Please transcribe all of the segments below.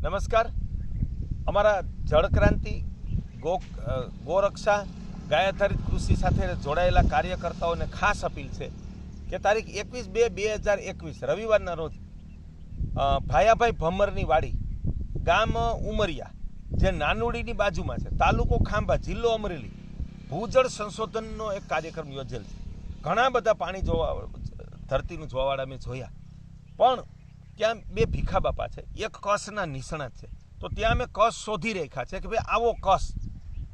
નમસ્કાર. અમારા જળક્રાંતિ ગોરક્ષા ગાય આધારિત કૃષિ સાથે જોડાયેલા કાર્યકર્તાઓને ખાસ અપીલ છે કે તારીખ 21/2/2021 રવિવારના રોજ ભાયાભાઈ ભમરની વાડી ગામ ઉમરિયા જે નાનુડીની બાજુમાં છે, તાલુકો ખાંભા, જિલ્લો અમરેલી, ભૂજળ સંશોધનનો એક કાર્યક્રમ યોજેલ છે. ઘણા બધા પાણી ધરતીનું જોવાવાળા મેં જોયા, પણ ત્યાં બે ભીખા બાપા છે, એક કસના નિષ્ણાત છે. તો ત્યાં અમે કસ શોધી રાખ્યા છે કે ભાઈ આવો કસ,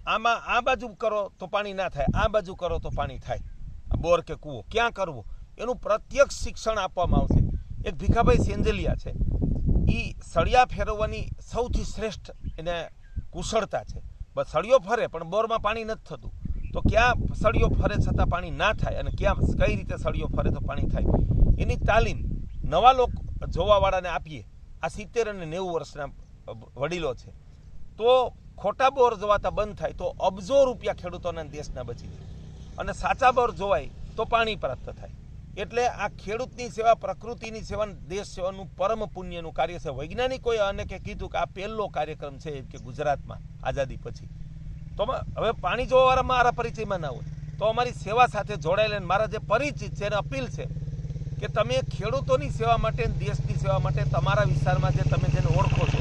આમાં આ બાજુ કરો તો પાણી ના થાય, આ બાજુ કરો તો પાણી થાય, બોર કે કૂવો ક્યાં કરવો એનું પ્રત્યક્ષ શિક્ષણ આપવામાં આવશે. એક ભીખાભાઈ સેંજલિયા છે, એ સળિયા ફેરવવાની સૌથી શ્રેષ્ઠ એને કુશળતા છે. બસ સળિયો ફરે પણ બોરમાં પાણી નથી થતું, તો ક્યાં સળિયો ફરે છતાં પાણી ના થાય અને ક્યાં કઈ રીતે સળિયો ફરે તો પાણી થાય, એની તાલીમ નવા લોકો જોવાવાળાને આપીએ. આ 70 અને 90 વર્ષના વડીલો છે, તો ખોટા બોર જોવાતા બંધ થાય તો અબજો રૂપિયા ખેડૂતોના દેશના બચી જાય અને સાચા બોર જોવાય તો પાણી પ્રાપ્ત થાય. એટલે આ ખેડૂતની સેવા, પ્રકૃતિની સેવા, દેશ સેવાનું પરમ પુણ્યનું કાર્ય છે. વૈજ્ઞાનિકોએ અનેકે કીધું કે આ પહેલો કાર્યક્રમ છે કે ગુજરાતમાં આઝાદી પછી. તો હવે પાણી જોવાવાળા મારા પરિચયમાં ના હોય તો અમારી સેવા સાથે જોડાયેલા મારા જે પરિચિત છે એને અપીલ છે કે તમે ખેડૂતોની સેવા માટે, દેશની સેવા માટે તમારા વિસ્તારમાં જે તમે જેને ઓળખો છો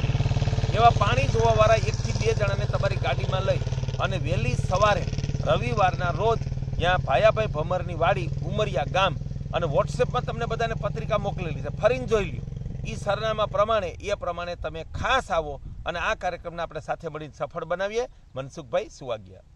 એવા પાણી જોવાવાળા 1 થી 2 જણાને તમારી ગાડીમાં લઈ અને વહેલી સવારે રવિવારના રોજ ત્યાં ભાયાભાઈ ભમરની વાડી ઉમરિયા ગામ, અને વોટ્સએપમાં તમને બધાને પત્રિકા મોકલેલી છે, ફરીને જોઈ લ્યો. એ સરનામા પ્રમાણે તમે ખાસ આવો અને આ કાર્યક્રમને આપણે સાથે મળીને સફળ બનાવીએ. મનસુખભાઈ સુવાગિયા.